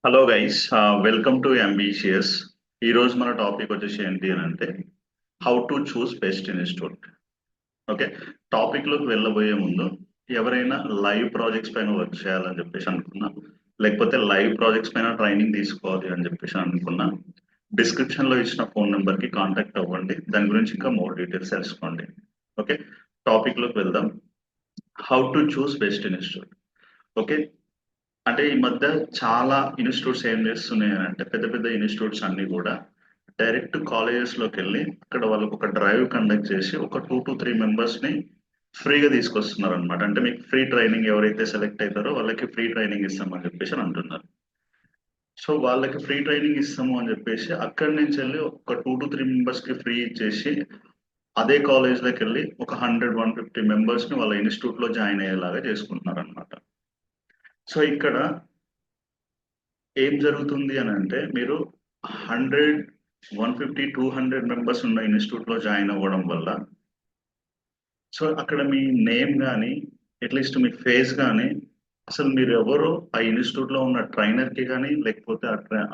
Hello guys, welcome to ambitious. ఈ రోజు మన టాపిక్ వచ్చేసి ఏంటి అని అంటే how to choose best institute. Okay, topic లోకి వెళ్ళబోయే ముందు ఎవరైనా లైవ్ ప్రాజెక్ట్స్ పైన వర్క్ చేయాలని చెప్పేసి అనుకున్నా, లేకపోతే లైవ్ ప్రాజెక్ట్స్ పైన ట్రైనింగ్ తీసుకోవాలి అని చెప్పేసి అనుకున్నా, డిస్క్రిప్షన్ లో ఇచ్చిన ఫోన్ నెంబర్ కి కాంటాక్ట్ అవ్వండి. దాని గురించి ఇంకా మోర్ డీటెయిల్స్ తెలుసుకోండి. ఓకే, టాపిక్ లోకి వెళ్దాం. How to choose best institute. Okay, అంటే ఈ మధ్య చాలా ఇన్స్టిట్యూట్స్ ఏం చేస్తున్నాయి అంటే పెద్ద పెద్ద ఇన్స్టిట్యూట్స్ అన్ని కూడా డైరెక్ట్ కాలేజెస్ లోకి వెళ్ళి అక్కడ వాళ్ళకు ఒక డ్రైవ్ కండక్ట్ చేసి ఒక 2 to 3 మెంబర్స్ ని ఫ్రీగా తీసుకొస్తున్నారు అనమాట. అంటే మీకు ఫ్రీ ట్రైనింగ్ ఎవరైతే సెలెక్ట్ అవుతారో వాళ్ళకి ఫ్రీ ట్రైనింగ్ ఇస్తామని చెప్పేసి అని అంటున్నారు. సో వాళ్ళకి ఫ్రీ ట్రైనింగ్ ఇస్తాము అని చెప్పేసి అక్కడి నుంచి వెళ్ళి ఒక 2 to 3 మెంబర్స్ కి ఫ్రీ ఇచ్చేసి అదే కాలేజ్ లోకి వెళ్ళి ఒక 100 150 మెంబర్స్ ని వాళ్ళ ఇన్స్టిట్యూట్ లో జాయిన్ అయ్యేలాగా చేసుకుంటున్నారు అనమాట. సో ఇక్కడ ఏం జరుగుతుంది అని అంటే మీరు 100 150 200 మెంబర్స్ ఉన్న ఇన్స్టిట్యూట్ లో జాయిన్ అవ్వడం వల్ల సో అక్కడ మీ నేమ్ కానీ అట్లీస్ట్ మీ ఫేస్ కానీ అసలు మీరు ఎవరు ఆ ఇన్స్టిట్యూట్ లో ఉన్న ట్రైనర్ కి కానీ లేకపోతే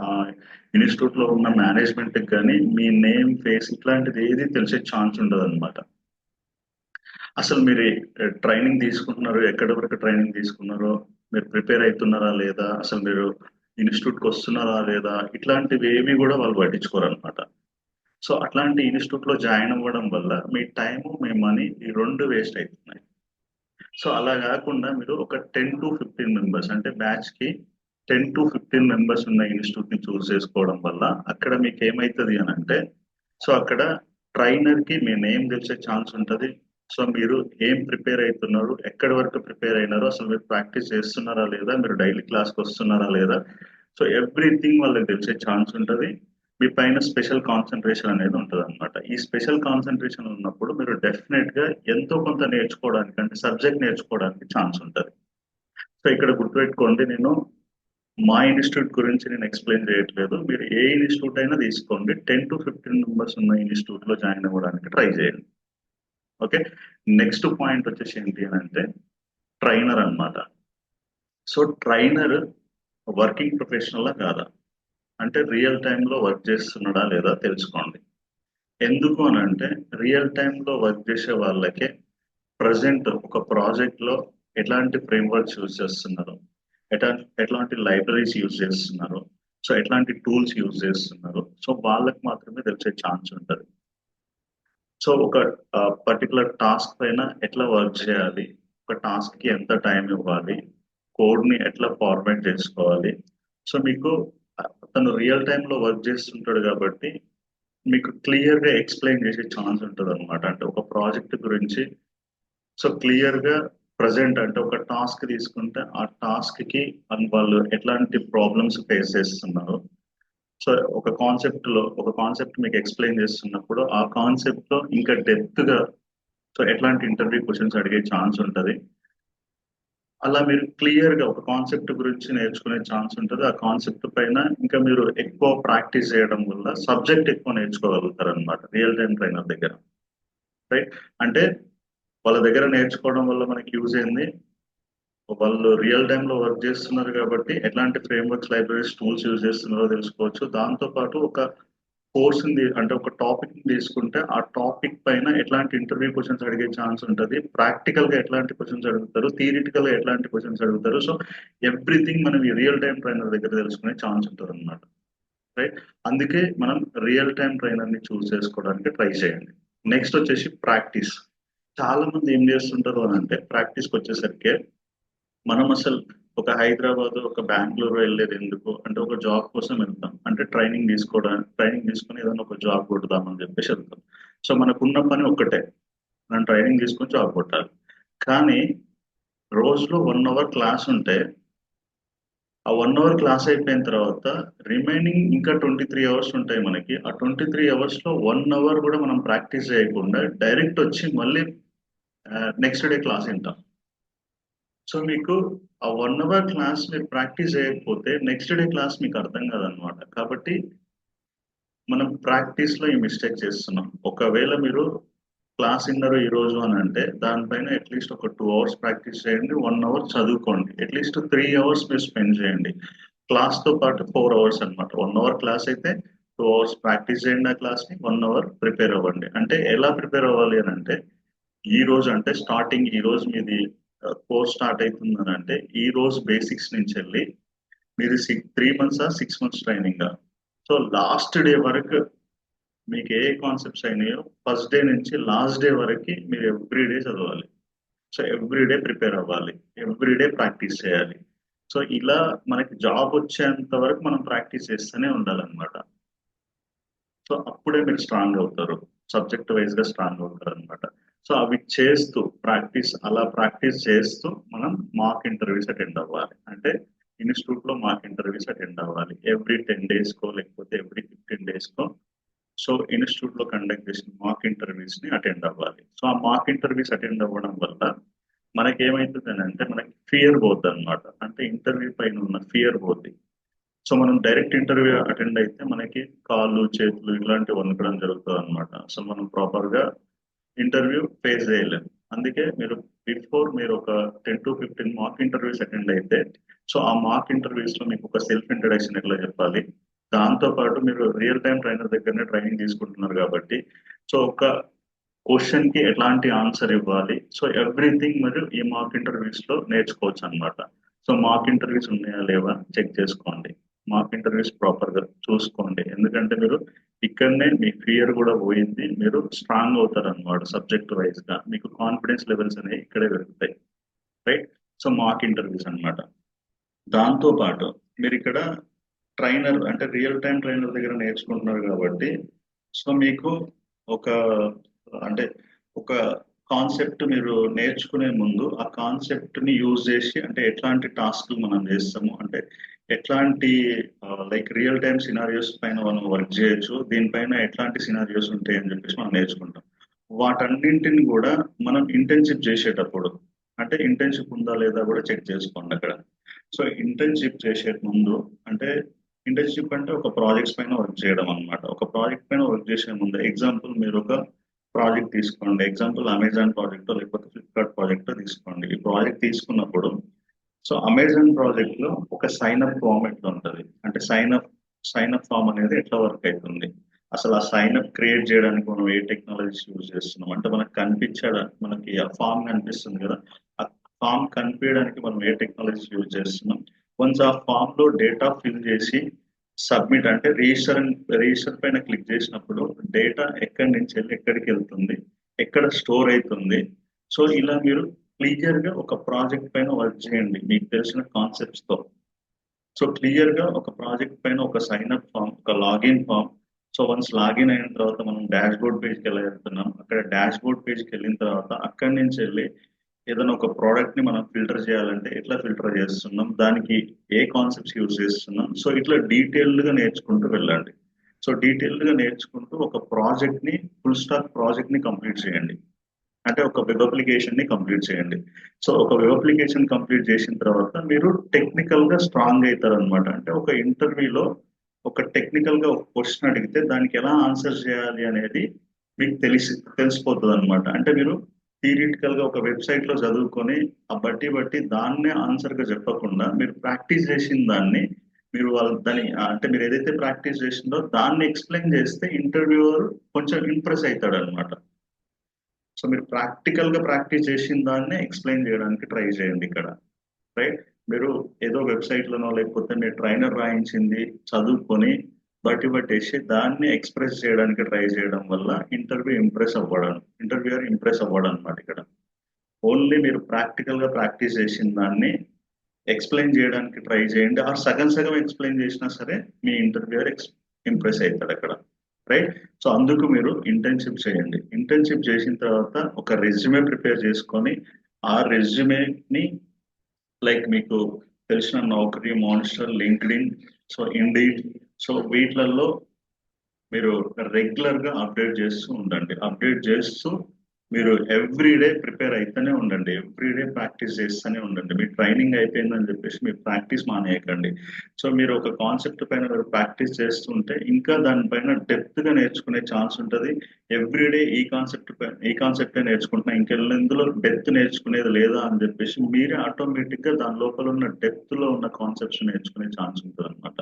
ఆ ఇన్స్టిట్యూట్ లో ఉన్న మేనేజ్మెంట్ కి కానీ మీ నేమ్ ఫేస్ ఇట్లాంటిది ఏది తెలిసే ఛాన్స్ ఉండదు అనమాట. అసలు మీరు ట్రైనింగ్ తీసుకుంటున్నారు, ఎక్కడి వరకు ట్రైనింగ్ తీసుకున్నారో, మీరు ప్రిపేర్ అవుతున్నారా లేదా, అసలు మీరు ఇన్స్టిట్యూట్కి వస్తున్నారా లేదా, ఇట్లాంటివి ఏవి కూడా వాళ్ళు పట్టించుకోరు అనమాట. సో అట్లాంటి ఇన్స్టిట్యూట్ లో జాయిన్ అవ్వడం వల్ల మీ టైము మీ మనీ ఈ రెండు వేస్ట్ అవుతున్నాయి. సో అలా కాకుండా మీరు ఒక 10 to 15 మెంబర్స్ అంటే బ్యాచ్ కి 10 to 15 మెంబర్స్ ఉన్న ఇన్స్టిట్యూట్ ని చూస్ చేసుకోవడం వల్ల అక్కడ మీకు ఏమవుతుంది అని అంటే సో అక్కడ ట్రైనర్ కి మీ నేమ్ తెలిసే ఛాన్స్ ఉంటుంది. సో మీరు ఏం ప్రిపేర్ అవుతున్నారు, ఎక్కడి వరకు ప్రిపేర్ అయినారో, అసలు మీరు ప్రాక్టీస్ చేస్తున్నారా లేదా, మీరు డైలీ క్లాస్కి వస్తున్నారా లేదా, సో ఎవ్రీథింగ్ వాళ్ళకి తెలిసే ఛాన్స్ ఉంటుంది. మీ పైన స్పెషల్ కాన్సన్ట్రేషన్ అనేది ఉంటుంది అనమాట. ఈ స్పెషల్ కాన్సన్ట్రేషన్ ఉన్నప్పుడు మీరు డెఫినెట్ గా ఎంతో కొంత నేర్చుకోవడానికి అంటే సబ్జెక్ట్ నేర్చుకోవడానికి ఛాన్స్ ఉంటుంది. సో ఇక్కడ గుర్తుపెట్టుకోండి, నేను మా ఇన్స్టిట్యూట్ గురించి నేను ఎక్స్ప్లెయిన్ చేయట్లేదు. మీరు ఏ ఇన్స్టిట్యూట్ అయినా తీసుకోండి, 10 to 15 మెంబర్స్ ఉన్న ఇన్స్టిట్యూట్ లో జాయిన్ అవ్వడానికి ట్రై చేయండి. ఓకే, నెక్స్ట్ పాయింట్ వచ్చేసి ఏంటి అని అంటే ట్రైనర్ అన్నమాట. సో ట్రైనర్ వర్కింగ్ ప్రొఫెషనల్ కాదా అంటే రియల్ టైంలో వర్క్ చేస్తున్నాడా లేదా తెలుసుకోండి. ఎందుకు అని అంటే రియల్ టైంలో వర్క్ చేసే వాళ్ళకే ప్రజెంట్ ఒక ప్రాజెక్ట్ లో ఎట్లాంటి ఫ్రేమ్వర్క్స్ యూజ్ చేస్తున్నారు, ఎట్లా ఎట్లాంటి లైబ్రరీస్ యూజ్ చేస్తున్నారు, సో ఎట్లాంటి టూల్స్ యూజ్ చేస్తున్నారు, సో వాళ్ళకి మాత్రమే తెలిసే ఛాన్స్ ఉంటుంది. సో ఒక పర్టికులర్ టాస్క్ పైన ఎట్లా వర్క్ చేయాలి, ఒక టాస్క్ కి ఎంత టైం ఇవ్వాలి, కోడ్ ని ఎట్లా ఫార్మాట్ చేసుకోవాలి, సో మీకు తను రియల్ టైంలో వర్క్ చేస్తుంటాడు కాబట్టి మీకు క్లియర్ గా ఎక్స్ప్లెయిన్ చేసే ఛాన్స్ ఉంటుంది అనమాట. అంటే ఒక ప్రాజెక్ట్ గురించి సో క్లియర్ గా ప్రజెంట్ అంటే ఒక టాస్క్ తీసుకుంటే ఆ టాస్క్ కి వాళ్ళు ఎట్లాంటి ప్రాబ్లమ్స్ ఫేస్ చేస్తున్నారు, సో ఒక కాన్సెప్ట్ మీకు ఎక్స్ప్లెయిన్ చేస్తున్నప్పుడు ఆ కాన్సెప్ట్ లో ఇంకా డెప్త్ గా సో ఎట్లాంటి ఇంటర్వ్యూ క్వశ్చన్స్ అడిగే ఛాన్స్ ఉంటుంది. అలా మీరు క్లియర్ గా ఒక కాన్సెప్ట్ గురించి నేర్చుకునే ఛాన్స్ ఉంటుంది. ఆ కాన్సెప్ట్ పైన ఇంకా మీరు ఎక్కువ ప్రాక్టీస్ చేయడం వల్ల సబ్జెక్ట్ ఎక్కువ నేర్చుకోగలుగుతారు అనమాట రియల్ టైం ట్రైనర్ దగ్గర. రైట్, అంటే వాళ్ళ దగ్గర నేర్చుకోవడం వల్ల మనకి యూజ్ అయింది, వాళ్ళు రియల్ టైంలో వర్క్ చేస్తున్నారు కాబట్టి ఎట్లాంటి ఫ్రేమ్వర్క్స్ లైబ్రరీస్ టూల్స్ యూజ్ చేస్తున్నారో తెలుసుకోవచ్చు. దాంతో పాటు ఒక కోర్స్ అంటే ఒక టాపిక్ తీసుకుంటే ఆ టాపిక్ పైన ఎట్లాంటి ఇంటర్వ్యూ క్వశ్చన్స్ అడిగే ఛాన్స్ ఉంటుంది, ప్రాక్టికల్ గా ఎట్లాంటి క్వశ్చన్స్ అడుగుతారు, థియరిటికల్ గా ఎట్లాంటి క్వశ్చన్స్ అడుగుతారు, సో ఎవ్రీథింగ్ మనం ఈ రియల్ టైం ట్రైనర్ దగ్గర తెలుసుకునే ఛాన్స్ ఉంటుంది అనమాట. రైట్, అందుకే మనం రియల్ టైం ట్రైనర్ ని చూస్ చేసుకోవడానికి ట్రై చేయండి. నెక్స్ట్ వచ్చేసి ప్రాక్టీస్. చాలా మంది ఏం చేస్తుంటారు అని అంటే ప్రాక్టీస్కి వచ్చేసరికి మనం అసలు ఒక హైదరాబాద్ ఒక బెంగళూరు వెళ్ళేది ఎందుకు అంటే ఒక జాబ్ కోసం వెళ్తాం, అంటే ట్రైనింగ్ తీసుకుని ఏదైనా ఒక జాబ్ కొడదామని చెప్పేసి వెళ్తాం. సో మనకున్న పని ఒక్కటే, మనం ట్రైనింగ్ తీసుకొని జాబ్ కొట్టాలి. కానీ రోజులో 1 అవర్ క్లాస్ ఉంటే ఆ 1 అవర్ క్లాస్ అయిపోయిన తర్వాత రిమైనింగ్ ఇంకా 23 అవర్స్ ఉంటాయి మనకి. ఆ 23 అవర్స్ లో 1 అవర్ కూడా మనం ప్రాక్టీస్ చేయకుండా డైరెక్ట్ వచ్చి మళ్ళీ నెక్స్ట్ డే క్లాస్ వింటాం. సో మీకు ఆ 1 అవర్ క్లాస్ మీరు ప్రాక్టీస్ చేయకపోతే నెక్స్ట్ డే క్లాస్ మీకు అర్థం కాదనమాట. కాబట్టి మనం ప్రాక్టీస్ లో ఈ మిస్టేక్ చేస్తున్నాం. ఒకవేళ మీరు క్లాస్ విన్నారు ఈ రోజు అని అంటే దానిపైన అట్లీస్ట్ ఒక 2 అవర్స్ ప్రాక్టీస్ చేయండి, 1 అవర్ చదువుకోండి, అట్లీస్ట్ 3 అవర్స్ మీరు స్పెండ్ చేయండి. క్లాస్తో పాటు 4 hours అనమాట. 1 hour క్లాస్ అయితే 2 hours ప్రాక్టీస్ చేయండి ఆ క్లాస్ని, 1 hour ప్రిపేర్ అవ్వండి. అంటే ఎలా ప్రిపేర్ అవ్వాలి అని అంటే, ఈ రోజు అంటే స్టార్టింగ్ ఈ రోజు మీది కోర్స్ స్టార్ట్ అవుతుందని అంటే ఈ రోజు బేసిక్స్ నుంచి వెళ్ళి మీరు 3 months 6 months training. So last day వరకు మీకు ఏ కాన్సెప్ట్స్ అయినాయో ఫస్ట్ డే నుంచి లాస్ట్ డే వరకు మీరు ఎవ్రీడే చదవాలి. సో ఎవ్రీడే ప్రిపేర్ అవ్వాలి, ఎవ్రీడే ప్రాక్టీస్ చేయాలి. సో ఇలా మనకి జాబ్ వచ్చేంత వరకు మనం ప్రాక్టీస్ చేస్తూనే ఉండాలన్నమాట. సో అప్పుడే మీరు స్ట్రాంగ్ అవుతారు, సబ్జెక్ట్ వైజ్ గా స్ట్రాంగ్ అవుతారు అనమాట. సో అవి చేస్తూ అలా ప్రాక్టీస్ చేస్తూ మనం మాక్ ఇంటర్వ్యూస్ అటెండ్ అవ్వాలి. అంటే ఇన్స్టిట్యూట్ లో మాక్ ఇంటర్వ్యూస్ అటెండ్ అవ్వాలి ఎవ్రీ 10 days కో లేకపోతే ఎవ్రీ 15 days కో. సో ఇన్స్టిట్యూట్ లో కండక్ట్ చేసిన మాక్ ఇంటర్వ్యూస్ ని అటెండ్ అవ్వాలి. సో ఆ మాక్ ఇంటర్వ్యూస్ అటెండ్ అవ్వడం వల్ల మనకి ఏమైతుంది అని అంటే మనకి ఫియర్ పోతుంది అనమాట. అంటే ఇంటర్వ్యూ పైన ఉన్న ఫియర్ పోతుంది. సో మనం డైరెక్ట్ ఇంటర్వ్యూ అటెండ్ అయితే మనకి కాళ్ళు చేతులు ఇట్లాంటివి వణకడం జరుగుతుంది అనమాట. అసలు మనం ప్రాపర్ గా ఇంటర్వ్యూ ఫేస్ చేయలేము. అందుకే మీరు ఒక 10 to 15 మాక్ ఇంటర్వ్యూస్ అటెండ్ అయితే, సో ఆ మాక్ ఇంటర్వ్యూస్ లో మీకు ఒక సెల్ఫ్ ఇంట్రడక్షన్ ఎట్లా చెప్పాలి, దాంతో పాటు మీరు రియల్ టైం ట్రైనర్ దగ్గరనే ట్రైనింగ్ తీసుకుంటున్నారు కాబట్టి సో ఒక క్వశ్చన్ కి ఎట్లాంటి ఆన్సర్ ఇవ్వాలి, సో ఎవ్రీథింగ్ మీరు ఈ మాక్ ఇంటర్వ్యూస్ లో నేర్చుకోవచ్చు అనమాట. సో మాక్ ఇంటర్వ్యూస్ ఉన్నాయా లేవా చెక్ చేసుకోండి, మాక్ ఇంటర్వ్యూస్ ప్రాపర్ గా చూసుకోండి. ఎందుకంటే మీరు ఇక్కడనే మీ ఫియర్ కూడా పోయింది, మీరు స్ట్రాంగ్ అవుతారు అనమాట. సబ్జెక్ట్ వైజ్ గా మీకు కాన్ఫిడెన్స్ లెవెల్స్ అనేవి ఇక్కడే పెరుగుతాయి. రైట్. సో మాక్ ఇంటర్వ్యూస్ అన్నమాట. దాంతో పాటు మీరు ఇక్కడ ట్రైనర్ అంటే రియల్ టైం ట్రైనర్ దగ్గర నేర్చుకుంటున్నారు కాబట్టి సో మీకు ఒక అంటే ఒక కాన్సెప్ట్ మీరు నేర్చుకునే ముందు ఆ కాన్సెప్ట్ ని యూజ్ చేసి అంటే ఎట్లాంటి టాస్క్లు మనం చేస్తాము, అంటే ఎట్లాంటి లైక్ రియల్ టైం సినారియోస్ పైన మనం వర్క్ చేయొచ్చు, దీనిపైన ఎట్లాంటి సినారియోస్ ఉంటాయి అని చెప్పేసి మనం నేర్చుకుంటాం. వాటన్నింటిని కూడా మనం ఇంటర్న్షిప్ చేసేటప్పుడు అంటే ఇంటర్న్షిప్ ఉందా లేదా కూడా చెక్ చేసుకోండి అక్కడ. సో ఇంటర్న్షిప్ చేసే ముందు అంటే ఇంటర్న్షిప్ అంటే ఒక ప్రాజెక్ట్స్ పైన వర్క్ చేయడం అనమాట. ఒక ప్రాజెక్ట్ పైన వర్క్ చేసే ముందు ఎగ్జాంపుల్ మీరు ఒక ప్రాజెక్ట్ తీసుకోండి, ఎగ్జాంపుల్ అమెజాన్ ప్రాజెక్ట్ లేకపోతే ఫ్లిప్కార్ట్ ప్రాజెక్ట్ తీసుకోండి. ఈ ప్రాజెక్ట్ తీసుకున్నప్పుడు సో అమెజాన్ ప్రాజెక్ట్ లో ఒక సైన్ అప్ ఫామ్ ఎట్లా ఉంటుంది, అంటే సైన్ అప్ ఫామ్ అనేది ఎట్లా వర్క్ అవుతుంది, అసలు ఆ సైన్ అప్ క్రియేట్ చేయడానికి మనం ఏ టెక్నాలజీస్ యూజ్ చేస్తున్నాం, అంటే మనకు మనకి ఆ ఫామ్ కనిపిస్తుంది కదా, ఆ ఫామ్ కనిపించడానికి మనం ఏ టెక్నాలజీస్ యూజ్ చేస్తున్నాం. వన్స్ ఆ ఫామ్ లో డేటా ఫిల్ చేసి సబ్మిట్ అంటే రిజిస్టర్ పైన క్లిక్ చేసినప్పుడు డేటా ఎక్కడి నుంచి వెళ్ళి ఎక్కడికి వెళ్తుంది, ఎక్కడ స్టోర్ అవుతుంది. సో ఇలా మీరు క్లియర్ గా ఒక ప్రాజెక్ట్ పైన వర్క్ చేయండి మీకు తెలిసిన కాన్సెప్ట్స్ తో. సో క్లియర్ గా ఒక ప్రాజెక్ట్ పైన ఒక సైన్ అప్ ఫామ్, ఒక login form. So once login అయిన తర్వాత మనం డాష్ బోర్డ్ పేజ్కి వెళ్ళి వెళ్తున్నాం, అక్కడ డాష్ బోర్డ్ పేజ్కి వెళ్ళిన తర్వాత అక్కడి నుంచి వెళ్ళి ఏదైనా ఒక ప్రోడక్ట్ ని మనం ఫిల్టర్ చేయాలంటే ఎట్లా ఫిల్టర్ చేస్తున్నాం, దానికి ఏ కాన్సెప్ట్స్ యూజ్ చేస్తున్నాం. సో ఇట్లా డీటెయిల్డ్ గా నేర్చుకుంటూ వెళ్ళండి. సో డీటెయిల్డ్ గా నేర్చుకుంటూ ఒక ప్రాజెక్ట్ ని ఫుల్ స్టాక్ ప్రాజెక్ట్ ని కంప్లీట్ చేయండి. అంటే ఒక వెబ్ అప్లికేషన్ ని కంప్లీట్ చేయండి. సో ఒక వెబ్ అప్లికేషన్ కంప్లీట్ చేసిన తర్వాత మీరు టెక్నికల్ గా స్ట్రాంగ్ అవుతారు అనమాట. అంటే ఒక ఇంటర్వ్యూలో ఒక టెక్నికల్ గా ఒక క్వశ్చన్ అడిగితే దానికి ఎలా ఆన్సర్ చేయాలి అనేది మీకు తెలిసిపోతుంది అనమాట. అంటే మీరు థియరిటికల్ గా ఒక వెబ్సైట్ లో చదువుకొని ఆ బట్టి దాన్నే ఆన్సర్ గా చెప్పకుండా మీరు ప్రాక్టీస్ చేసిన దాన్ని మీరు దాన్ని అంటే మీరు ఏదైతే ప్రాక్టీస్ చేసిందో దాన్ని ఎక్స్ప్లెయిన్ చేస్తే ఇంటర్వ్యూవర్ కొంచెం ఇంప్రెస్ అవుతాడు అనమాట. సో మీరు ప్రాక్టికల్ గా ప్రాక్టీస్ చేసిన దాన్ని ఎక్స్ప్లెయిన్ చేయడానికి ట్రై చేయండి ఇక్కడ. రైట్. మీరు ఏదో వెబ్సైట్ లోనో లేకపోతే మీరు ట్రైనర్ రాయించింది చదువుకొని బట్టేసి దాన్ని ఎక్స్ప్రెస్ చేయడానికి ట్రై చేయడం వల్ల ఇంటర్వ్యూయర్ ఇంప్రెస్ అవ్వడం అనమాట. ఇక్కడ ఓన్లీ మీరు ప్రాక్టికల్ గా ప్రాక్టీస్ చేసిన దాన్ని ఎక్స్ప్లెయిన్ చేయడానికి ట్రై చేయండి. ఆ సగం సగం ఎక్స్ప్లెయిన్ చేసినా సరే మీ ఇంటర్వ్యూయర్ ఇంప్రెస్ అవుతాడు అక్కడ. రైట్. సో అందుకు మీరు ఇంటర్న్షిప్ చేయండి. ఇంటర్న్షిప్ చేసిన తర్వాత ఒక రెజ్యూమే ప్రిపేర్ చేసుకొని ఆ రెజ్యూమేని లైక్ మీకు తెలిసిన Naukri, Monster, LinkedIn, so Indeed, so వీటిలలో మీరు రెగ్యులర్ గా అప్డేట్ చేస్తూ ఉండండి. అప్డేట్ చేస్తూ మీరు ఎవ్రీడే ప్రిపేర్ అయితేనే ఉండండి, ఎవ్రీడే ప్రాక్టీస్ చేస్తూనే ఉండండి. మీ ట్రైనింగ్ అయిపోయిందని చెప్పేసి మీరు ప్రాక్టీస్ మానేయకండి. సో మీరు ఒక కాన్సెప్ట్ పైన మీరు ప్రాక్టీస్ చేస్తుంటే ఇంకా దానిపైన డెప్త్ గా నేర్చుకునే ఛాన్స్ ఉంటుంది. ఎవ్రీడే ఈ కాన్సెప్టే నేర్చుకుంటున్నా, ఇంకెందులో డెప్త్ నేర్చుకునేది లేదా అని చెప్పేసి మీరే ఆటోమేటిక్ గా దాని లోపల ఉన్న డెప్త్ లో ఉన్న కాన్సెప్ట్స్ నేర్చుకునే ఛాన్స్ ఉంటుంది అనమాట.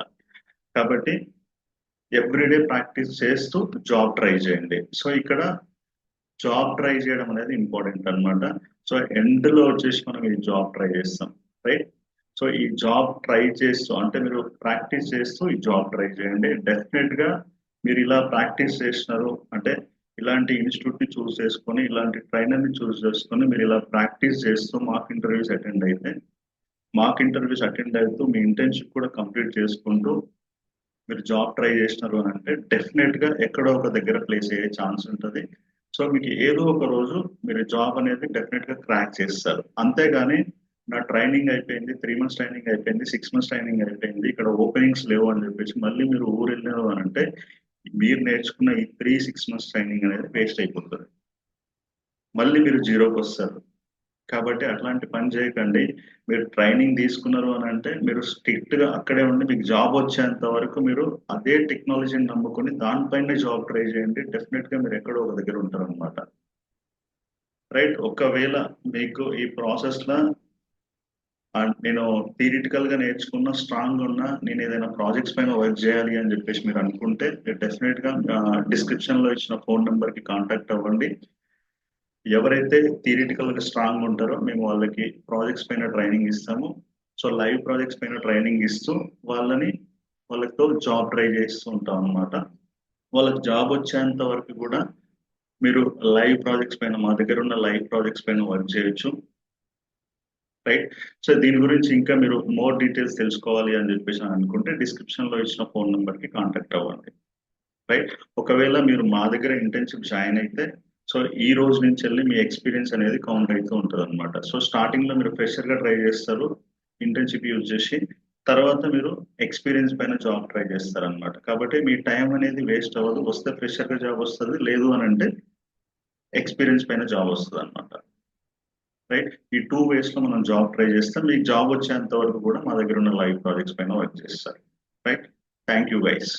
కాబట్టి ఎవ్రీడే ప్రాక్టీస్ చేస్తూ జాబ్ ట్రై చేయండి. సో ఇక్కడ జాబ్ ట్రై చేయడం అనేది ఇంపార్టెంట్ అన్నమాట. సో ఎండ్ లో వచ్చేసి మనం ఈ జాబ్ ట్రై చేస్తాం, రైట్? సో ఈ జాబ్ ట్రై చేస్తూ అంటే మీరు ప్రాక్టీస్ చేస్తూ ఈ జాబ్ ట్రై చేయండి. డెఫినెట్ గా మీరు ఇలా ప్రాక్టీస్ చేసినారు అంటే, ఇలాంటి ఇన్స్టిట్యూట్ ని చూస్ చేసుకొని, ఇలాంటి ట్రైనర్ ని చూస్ చేసుకొని మీరు ఇలా ప్రాక్టీస్ చేస్తూ మాక్ ఇంటర్వ్యూస్ అటెండ్ అవుతూ మీ ఇంటర్న్షిప్ కూడా కంప్లీట్ చేసుకుంటూ మీరు జాబ్ ట్రై చేసినారు అని అంటే డెఫినెట్ గా ఎక్కడో ఒక దగ్గర ప్లేస్ అయ్యే ఛాన్స్ ఉంటుంది. సో మీకు ఏదో ఒక రోజు మీరు జాబ్ అనేది డెఫినెట్ గా క్రాక్ చేస్తారు. అంతేగాని నా ట్రైనింగ్ అయిపోయింది, 3 months ట్రైనింగ్ అయిపోయింది, 6 months ట్రైనింగ్ అయిపోయింది, ఇక్కడ ఓపెనింగ్స్ లేవు అని చెప్పేసి మళ్ళీ మీరు ఊరు వెళ్ళారు అని అంటే మీరు నేర్చుకున్న ఈ 3-6 months ట్రైనింగ్ అనేది వేస్ట్ అయిపోతుంది. మళ్ళీ మీరు జీరోకి వస్తారు. కాబట్టి అట్లాంటి పని చేయకండి. మీరు ట్రైనింగ్ తీసుకున్నారు అని అంటే మీరు స్ట్రిక్ట్ గా అక్కడే ఉండి మీకు జాబ్ వచ్చేంత వరకు మీరు అదే టెక్నాలజీని నమ్ముకొని దానిపైనే జాబ్ ట్రై చేయండి. డెఫినెట్ గా మీరు ఎక్కడో ఒక దగ్గర ఉంటారు అనమాట, రైట్? ఒకవేళ మీకు ఈ ప్రాసెస్ లో నేను థియరిటికల్ గా నేర్చుకున్న స్ట్రాంగ్ ఉన్నా నేను ఏదైనా ప్రాజెక్ట్స్ పైన వర్క్ చేయాలి అని చెప్పేసి మీరు అనుకుంటే డెఫినెట్ గా డిస్క్రిప్షన్ లో ఇచ్చిన ఫోన్ నెంబర్ కి కాంటాక్ట్ అవ్వండి. ఎవరైతే థియరిటికల్ గా స్ట్రాంగ్ ఉంటారో మేము వాళ్ళకి ప్రాజెక్ట్స్ పైన ట్రైనింగ్ ఇస్తాము. సో లైవ్ ప్రాజెక్ట్స్ పైన ట్రైనింగ్ ఇస్తూ వాళ్ళతో జాబ్ ట్రై చేస్తూ ఉంటాం అనమాట. వాళ్ళకి జాబ్ వచ్చేంత వరకు కూడా మీరు లైవ్ ప్రాజెక్ట్స్ పైన, మా దగ్గర ఉన్న లైవ్ ప్రాజెక్ట్స్ పైన వర్క్ చేయొచ్చు, రైట్? సో దీని గురించి ఇంకా మీరు మోర్ డీటెయిల్స్ తెలుసుకోవాలి అని చెప్పేసి అనుకుంటే డిస్క్రిప్షన్ లో ఇచ్చిన ఫోన్ నెంబర్ కి కాంటాక్ట్ అవ్వండి, రైట్? ఒకవేళ మీరు మా దగ్గర ఇంటర్న్షిప్ జాయిన్ అయితే సో ఈ రోజు నుంచి వెళ్ళి మీ ఎక్స్పీరియన్స్ అనేది కౌంట్ అవుతూ ఉంటుంది అనమాట. సో స్టార్టింగ్ లో మీరు ఫ్రెషర్ గా ట్రై చేస్తారు ఇంటర్న్షిప్ యూజ్ చేసి, తర్వాత మీరు ఎక్స్పీరియన్స్ పైన జాబ్ ట్రై చేస్తారు అనమాట. కాబట్టి మీ టైం అనేది వేస్ట్ అవ్వదు. వస్తే ఫ్రెషర్ గా జాబ్ వస్తుంది, లేదు అని అంటే ఎక్స్పీరియన్స్ పైన జాబ్ వస్తుంది అనమాట, రైట్? ఈ 2 ways లో మనం జాబ్ ట్రై చేస్తాం. మీకు జాబ్ వచ్చేంత వరకు కూడా మా దగ్గర ఉన్న లైవ్ ప్రాజెక్ట్స్ పైన వర్క్ చేస్తారు, రైట్? Thank you guys.